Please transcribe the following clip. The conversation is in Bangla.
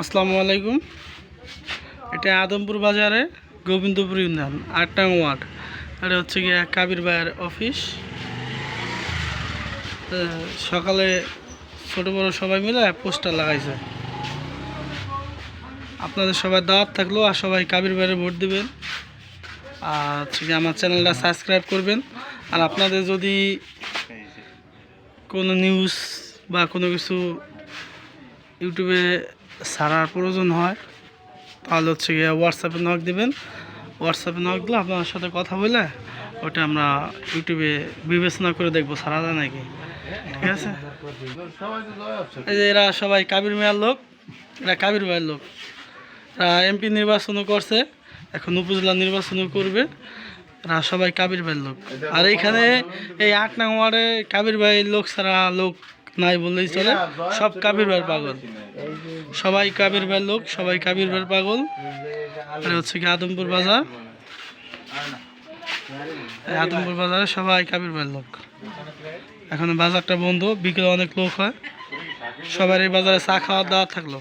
আসসালামু আলাইকুম। এটা আদমপুর বাজারে গোবিন্দপুর ইউনিয়ন ৮ নং ওয়ার্ড। এটা হচ্ছে গিয়ে কাবির ভাইয়ের অফিস। সকালে ছোট বড় সবাই মিলে পোস্টার লাগাইছে। আপনাদের সবাই দাওয়াত থাকলো, আর সবাই কাবির ভাইয়ের ভোট দিবেন, আর হচ্ছে গিয়ে আমার চ্যানেলটা সাবস্ক্রাইব করবেন। আর আপনাদের যদি কোনো নিউজ বা কোনো কিছু ইউটিউবে ছাড়ার প্রয়োজন হয় তাহলে হচ্ছে গিয়ে হোয়াটসঅ্যাপে নক দিবেন। হোয়াটসঅ্যাপে নক দিলে আপনার সাথে কথা বলে ওটা আমরা ইউটিউবে বিবেচনা করে দেখবো ছাড়া যায় নাকি। ঠিক আছে, এই যে এরা সবাই কাবির মিয়ার লোক, এরা কাবির ভাইয়ের লোক। এরা এমপি নির্বাচনও করছে, এখন উপজেলা নির্বাচনও করবে। এরা সবাই কাবির ভাইয়ের লোক। আর এইখানে এই ৮ নং ওয়ার্ডে কাবির ভাইয়ের লোক ছাড়া লোক নাই বললেই চলে। সব কাবির ভাইয়ের পাগল, সবাই কাবির ভাইয়ের লোক, সবাই কাবির ভাইয়ের পাগল। আর হচ্ছে কি আদমপুর বাজার, আদমপুর বাজারে সবাই কাবির ভাইয়ের লোক। এখন বাজারটা বন্ধ, বিকেলে অনেক লোক হয়। সবার এই বাজারে চা খাওয়ার দাওয়াত থাকলো।